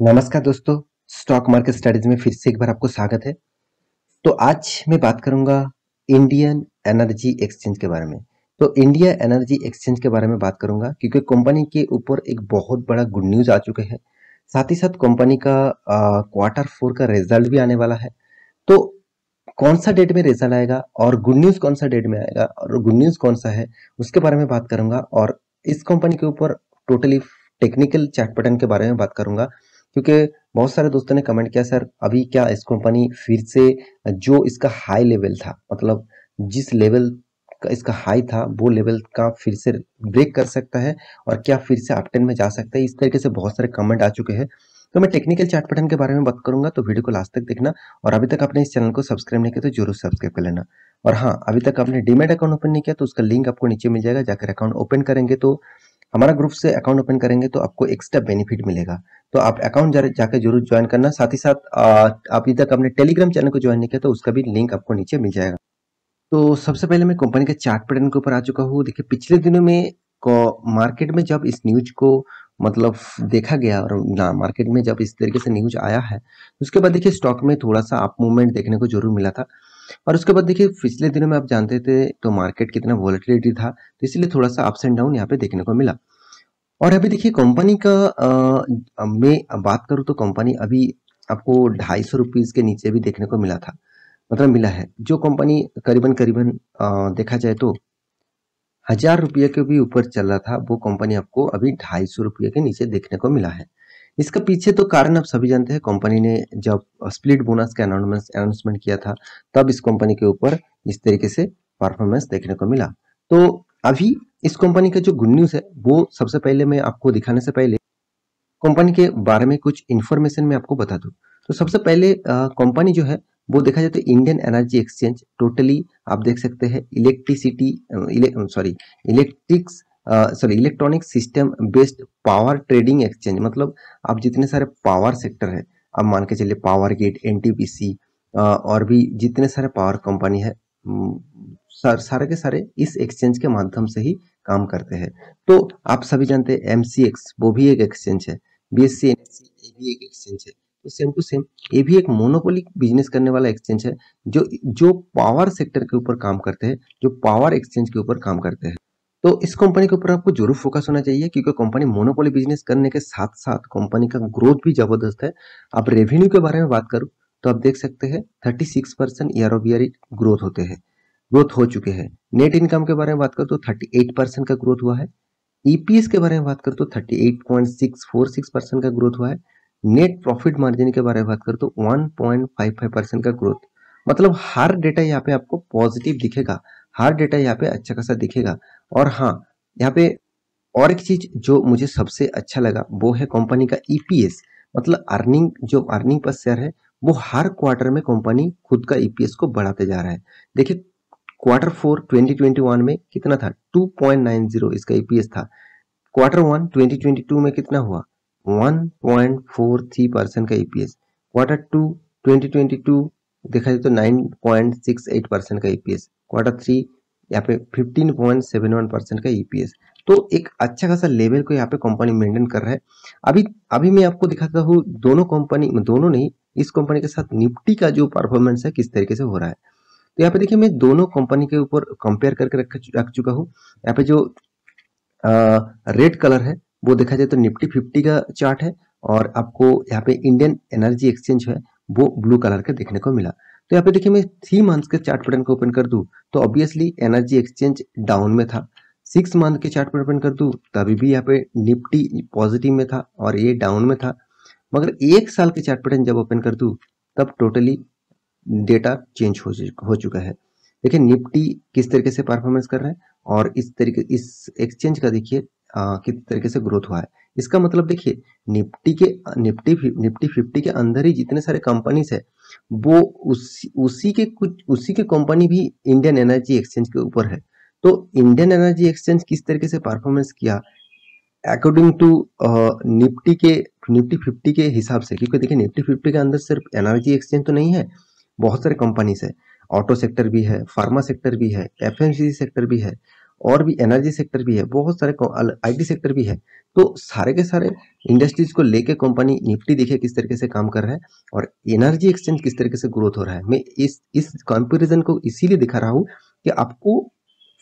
नमस्कार दोस्तों, stock market studies में फिर से एक बार आपको स्वागत है। तो आज मैं बात करूंगा इंडियन एनर्जी एक्सचेंज के बारे में। तो इंडिया एनर्जी एक्सचेंज के बारे में बात करूंगा क्योंकि कंपनी के ऊपर एक बहुत बड़ा गुड न्यूज आ चुके हैं। साथ ही साथ कंपनी का क्वार्टर 4 का रिजल्ट भी आने वाला है। तो कौन सा डेट में रिजल्ट आएगा और गुड न्यूज कौन सा डेट में आएगा और गुड न्यूज कौन सा है, उसके बारे में बात करूंगा। और इस कंपनी के ऊपर टोटली टेक्निकल चार्ट पैटर्न के बारे में बात करूंगा क्योंकि बहुत सारे दोस्तों ने कमेंट किया, सर अभी क्या इस कंपनी फिर से जो इसका हाई लेवल था, मतलब जिस लेवल का इसका हाई था वो लेवल का फिर से ब्रेक कर सकता है और क्या फिर से अपट्रेंड में जा सकता है। इस तरीके से बहुत सारे कमेंट आ चुके हैं। तो मैं टेक्निकल चार्ट पैटर्न के बारे में बात करूंगा, तो वीडियो को लास्ट तक देखना। और अभी तक आपने इस चैनल को सब्सक्राइब नहीं किया तो जरूर सब्सक्राइब कर लेना। और हाँ, अभी तक आपने डीमैट अकाउंट ओपन नहीं किया तो उसका लिंक आपको नीचे मिल जाएगा। जाकर अकाउंट ओपन करेंगे तो हमारा ग्रुप से अकाउंट ओपन करेंगे तो आपको एक्स्ट्रा बेनिफिट मिलेगा। तो आप अकाउंट जाकर जरूर ज्वाइन करना। साथ ही साथ आप अभी तक अपने टेलीग्राम चैनल को ज्वाइन नहीं किया तो उसका भी लिंक आपको नीचे मिल जाएगा। तो सबसे पहले मैं कंपनी के चार्ट पैटर्न के ऊपर आ चुका हूँ। देखिए, पिछले दिनों में मार्केट में जब इस न्यूज को मतलब देखा गया और ना मार्केट में जब इस तरीके से न्यूज आया है, उसके बाद देखिए स्टॉक में थोड़ा सा अप मूवमेंट देखने को जरूर मिला था। और उसके बाद देखिए पिछले दिनों में आप जानते थे तो मार्केट कितना वॉलेटिलिटी था, तो इसलिए थोड़ा सा अप्स एंड डाउन यहाँ पे देखने को मिला। और अभी देखिए कंपनी का मैं बात करूँ तो कंपनी अभी आपको 250 रुपीज के नीचे भी देखने को मिला था, मतलब मिला है। जो कंपनी करीबन करीबन देखा जाए तो 1000 रुपये के भी ऊपर चल रहा था, वो कंपनी आपको अभी 250 रुपये के नीचे देखने को मिला है। इसका पीछे तो कारण आप सभी जानते हैं। कंपनी ने जब स्प्लिट बोनस का अनाउंसमेंट किया था, तब इस कंपनी के ऊपर इस तरीके से परफॉर्मेंस देखने को मिला। तो अभी इस कंपनी का जो गुड न्यूज है वो सबसे पहले मैं आपको दिखाने से पहले कंपनी के बारे में कुछ इन्फॉर्मेशन मैं आपको बता दूं। तो सबसे पहले कंपनी जो है वो देखा जाए तो इंडियन एनर्जी एक्सचेंज टोटली आप देख सकते हैं electronic system based power trading exchange. मतलब आप जितने सारे पावर सेक्टर है, आप मान के चलिए पावर गेट, एनटीपीसी और भी जितने सारे पावर कंपनी है, सारे के सारे इस एक्सचेंज के माध्यम से ही काम करते हैं। तो आप सभी जानते हैं एमसीएक्स वो भी एक एक्सचेंज है, बीएससी एनएससी ये भी एक एक्सचेंज है। तो सेम टू सेम ये भी एक मोनोपोली बिजनेस करने वाला एक्सचेंज है, जो जो पावर सेक्टर के ऊपर काम करते हैं, जो पावर एक्सचेंज के ऊपर काम करते हैं। तो इस कंपनी के ऊपर आपको जरूर फोकस होना चाहिए क्योंकि कंपनी मोनोपोली बिजनेस करने के साथ साथ कंपनी का ग्रोथ भी जबरदस्त है। आप रेवेन्यू के बारे में बात करूं तो आप देख सकते हैं 36% year of year growth growth हो चुके हैं। नेट इनकम के बारे में बात करूं तो 38% का ग्रोथ हुआ है। ईपीएस के बारे में बात करूं तो 38.646% का ग्रोथ हुआ है। नेट प्रॉफिट मार्जिन के बारे में बात करूं तो 1.55% का ग्रोथ। मतलब हर डेटा यहाँ पे आपको पॉजिटिव दिखेगा, हर डेटा यहाँ पे अच्छा खासा दिखेगा। और हाँ, यहाँ पे और एक चीज जो मुझे सबसे अच्छा लगा वो है कंपनी का ईपीएस, मतलब अर्निंग पर शेयर है, वो हर क्वार्टर में कंपनी खुद का ईपीएस को बढ़ाते जा रहा है। देखिए क्वार्टर 4 2021 में कितना था, 2.90 इसका ईपीएस था। क्वार्टर 1 2022 में कितना हुआ, 1.43% का ईपीएस। क्वार्टर 2 2022 देखा जाए तो 9.68% का ईपीएस। क्वार्टर 3 यहाँ पे 15.71% का ईपीएस। तो एक अच्छा खासा लेवल को यहाँ पे कंपनी मेंटेन कर रहा है। अभी अभी मैं आपको दिखाता हूँ दोनों नहीं, इस कंपनी के साथ निफ्टी का जो परफॉर्मेंस है किस तरीके से हो रहा है। तो यहाँ पे देखिए मैं दोनों कंपनी के ऊपर कंपेयर करके रख चुका हूँ। यहाँ पे जो रेड कलर है वो देखा जाए तो निफ्टी 50 का चार्ट है, और आपको यहाँ पे इंडियन एनर्जी एक्सचेंज है वो ब्लू कलर का देखने को मिला। तो यहाँ पे देखिए मैं 3 मंथ्स के चार्ट पैटर्न को ओपन कर दूं तो ऑब्वियसली एनर्जी एक्सचेंज डाउन में था। 6 मंथ के चार्ट पैटर्न ओपन कर दूं तभी भी यहाँ पे निफ्टी पॉजिटिव में था और ये डाउन में था। मगर 1 साल के चार्ट पैटर्न जब ओपन कर दूं तब टोटली डेटा चेंज हो चुका है। देखिए निफ्टी किस तरीके से परफॉर्मेंस कर रहा है और इस एक्सचेंज का देखिए किस तरीके से ग्रोथ हुआ है। इसका मतलब देखिए निफ्टी 50 के अंदर ही जितने सारे कंपनीज है वो उसी के कंपनी भी इंडियन एनर्जी एक्सचेंज के ऊपर है। तो इंडियन एनर्जी एक्सचेंज किस तरीके से परफॉर्मेंस किया अकॉर्डिंग टू निफ्टी 50 के हिसाब से, क्योंकि देखिए निफ्टी 50 के अंदर सिर्फ एनर्जी एक्सचेंज तो नहीं है, बहुत सारे कंपनीज है, ऑटो सेक्टर भी है, फार्मा सेक्टर भी है, एफएमसीजी सेक्टर भी है, और भी एनर्जी सेक्टर भी है, बहुत सारे आईटी सेक्टर भी है। तो सारे के सारे इंडस्ट्रीज को लेके कंपनी निफ्टी देखिए किस तरीके से काम कर रहा है और एनर्जी एक्सचेंज किस तरीके से ग्रोथ हो रहा है। मैं इस कंपैरिजन को इसीलिए दिखा रहा हूँ कि आपको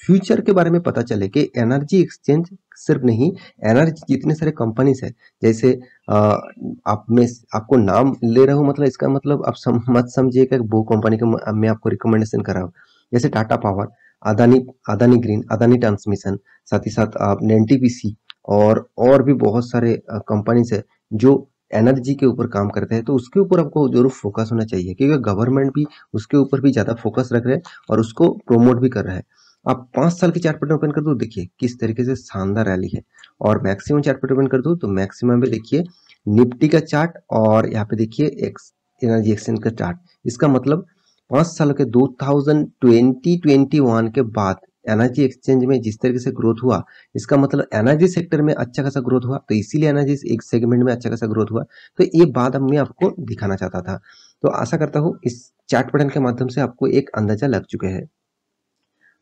फ्यूचर के बारे में पता चले कि एनर्जी एक्सचेंज सिर्फ नहीं, एनर्जी जितने सारे कंपनीज है, जैसे आप में आपको नाम ले रहा हूँ, मतलब इसका मतलब आप मत समझिएगा वो कंपनी का मैं आपको रिकमेंडेशन कर रहा हूँ। जैसे Tata power, Adani Adani green, Adani transmission, साथ ही साथ आपने एनटीपीसी और भी बहुत सारे कंपनीज है जो एनर्जी के ऊपर काम करते हैं। तो उसके ऊपर आपको जरूर फोकस होना चाहिए, क्योंकि गवर्नमेंट भी उसके ऊपर भी ज्यादा फोकस रख रहे हैं और उसको प्रमोट भी कर रहा है। आप 5 साल की चार्ट पैटर्न ओपन कर दो, देखिए किस तरीके से शानदार रैली है। और मैक्सिमम चार्ट पैटर्न ओपन कर दो तो मैक्सिमम में देखिए निफ्टी का चार्ट और यहाँ पे देखिए एनर्जी एक्सचेंज का चार्ट। इसका मतलब 5 साल के 2021 के बाद एनर्जी एक्सचेंज में जिस तरीके से ग्रोथ हुआ, इसका मतलब एनर्जी सेक्टर में अच्छा खासा ग्रोथ हुआ। तो इसीलिए एनर्जी एक सेगमेंट में अच्छा खासा ग्रोथ हुआ। तो ये बात अब मैं आपको दिखाना चाहता था। तो आशा करता हूँ इस चार्ट पैटर्न के माध्यम से आपको एक अंदाजा लग चुके हैं।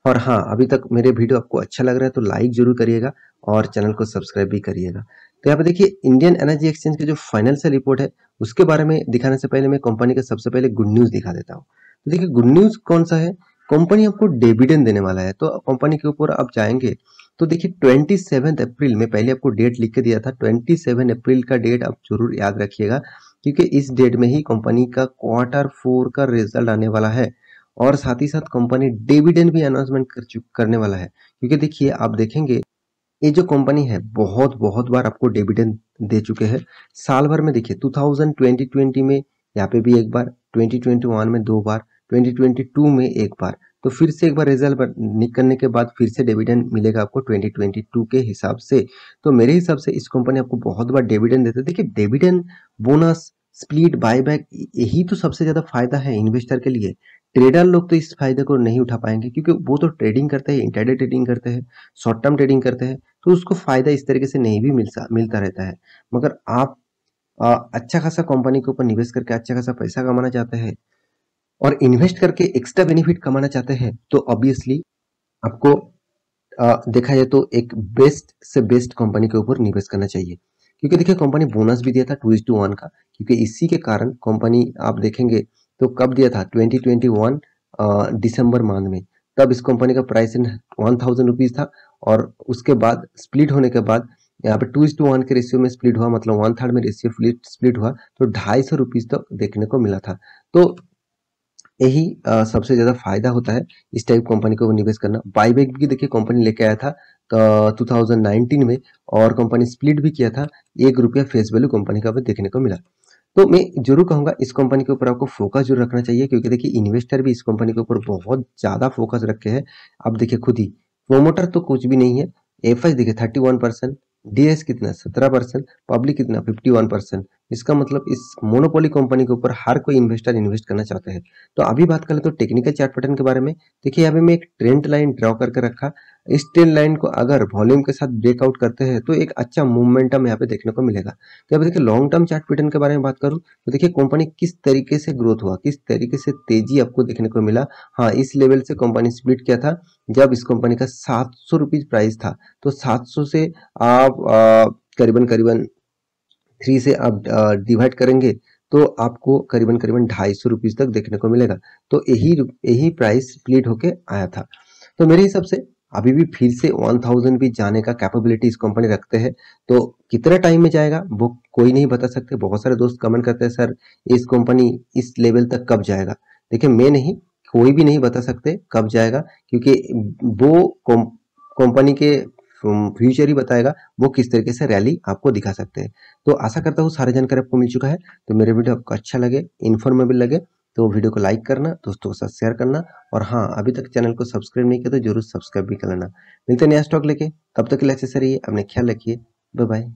और हाँ, अभी तक मेरे वीडियो आपको अच्छा लग रहा है तो लाइक जरूर करिएगा और चैनल को सब्सक्राइब भी करिएगा। तो यहाँ पे देखिए इंडियन एनर्जी एक्सचेंज के जो फाइनेंशियल रिपोर्ट है उसके बारे में दिखाने से पहले मैं कंपनी का सबसे पहले गुड न्यूज दिखा देता हूँ। तो देखिए गुड न्यूज कौन सा है, कंपनी आपको डिविडेंड देने वाला है। तो कंपनी के ऊपर आप जाएंगे तो देखिए 27 अप्रैल में, पहले आपको डेट लिख के दिया था, 27 अप्रैल का डेट आप जरूर याद रखिएगा, क्योंकि इस डेट में ही कंपनी का Q4 का रिजल्ट आने वाला है। और साथ ही साथ कंपनी डिविडेंड भी अनाउंसमेंट करने वाला है। क्योंकि देखिए आप देखेंगे ये जो कंपनी है बहुत बहुत बार आपको डिविडेंड दे चुके हैं साल भर में। देखिए 2020 में यहाँ पे भी एक बार, 2021 में 2 बार, 2022 में एक बार। तो फिर से एक बार रिजल्ट निकलने के बाद फिर से डिविडेंड मिलेगा आपको 2022 के हिसाब से। तो मेरे हिसाब से इस कंपनी आपको बहुत बार डिविडेंड देते हैं। देखिए डिविडेंड, बोनस, स्प्लिट, बायबैक, यही तो सबसे ज्यादा फायदा है इन्वेस्टर के लिए। ट्रेडर लोग तो इस फायदे को नहीं उठा पाएंगे, क्योंकि वो तो ट्रेडिंग करते हैं, इंट्राडे ट्रेडिंग करते हैं, शॉर्ट टर्म ट्रेडिंग करते हैं, तो उसको फायदा इस तरीके से नहीं भी मिलता रहता है। मगर आप अच्छा खासा कंपनी के ऊपर निवेश करके अच्छा खासा पैसा कमाना चाहते हैं और इन्वेस्ट करके एक्स्ट्रा बेनिफिट कमाना चाहते हैं, तो ऑब्वियसली आपको देखा जाए तो एक बेस्ट से बेस्ट कंपनी के ऊपर निवेश करना चाहिए। क्योंकि देखिए कंपनी बोनस भी दिया था 2:1 का, क्योंकि इसी के कारण कंपनी आप देखेंगे तो कब दिया था 2021 दिसंबर मंथ में, तब इस कंपनी का प्राइस 1000 रुपीज था। और उसके बाद स्प्लिट होने के बाद यहाँ पे 2:1 के रेशियो में स्प्लिट हुआ, मतलब 1/3 में रेशियो स्प्लिट हुआ, तो 250 रुपीज तक देखने को मिला था। तो यही सबसे ज्यादा फायदा होता है इस टाइप कंपनी को निवेश करना। बाईबैक भी देखिए कंपनी लेके आया था 2019 में, और कंपनी स्प्लिट भी किया था, ₹1 फेस वैल्यू कंपनी का देखने को मिला। तो मैं जरूर कहूंगा इस कंपनी के ऊपर आपको फोकस जरूर रखना चाहिए, क्योंकि देखिए इन्वेस्टर भी इस कंपनी के ऊपर बहुत ज्यादा फोकस रखे हैं। आप देखिए खुद ही, प्रोमोटर तो कुछ भी नहीं है, एफएस देखिए 31%, डीएस कितना 17%, पब्लिक कितना 51%। इसका मतलब इस मोनोपोली कंपनी के ऊपर हर कोई इन्वेस्टर इन्वेस्ट करना चाहते हैं। तो अभी बात करें तो टेक्निकल चार्ट पैटर्न के बारे में, देखिए यहाँ पे मैं एक ट्रेंड लाइन ड्रॉ करके रखा। इस ट्रेंड लाइन को अगर वॉल्यूम के साथ ब्रेकआउट करते हैं तो एक अच्छा मूवमेंटम यहाँ पे देखने को मिलेगा। तो अब देखिए लॉन्ग टर्म चार्ट पैटर्न के बारे में बात करूं तो देखिए कंपनी किस तरीके से ग्रोथ हुआ, किस तरीके से तेजी आपको देखने को मिला। हाँ, इस लेवल से कंपनी स्प्लिट किया था जब इस कंपनी का 700 रुपीज प्राइस था। तो 700 से आप करीबन करीबन 3 से आप डिवाइड करेंगे तो आपको करीबन करीबन 250 रुपीज तक देखने को मिलेगा। तो यही प्राइस स्प्लिट होके आया था। तो मेरे हिसाब से अभी भी फिर से 1000 भी जाने का कैपेबिलिटी इस कंपनी रखते हैं। तो कितना टाइम में जाएगा वो कोई नहीं बता सकते। बहुत सारे दोस्त कमेंट करते हैं सर इस कंपनी इस लेवल तक कब जाएगा। देखिए मैं नहीं, कोई भी नहीं बता सकते कब जाएगा, क्योंकि वो कंपनी के फ्यूचर ही बताएगा वो किस तरीके से रैली आपको दिखा सकते हैं। तो आशा करता हूँ सारी जानकारी आपको मिल चुका है। तो मेरे वीडियो आपको अच्छा लगे, इन्फॉर्मेबल लगे तो वीडियो को लाइक करना, दोस्तों के साथ शेयर करना, और हाँ अभी तक चैनल को सब्सक्राइब नहीं किया तो जरूर सब्सक्राइब भी कर लेना। मिलते हैं नया स्टॉक लेके, तब तक के लिए अच्छे से रहिए, अपने ख्याल रखिए, बाय बाय।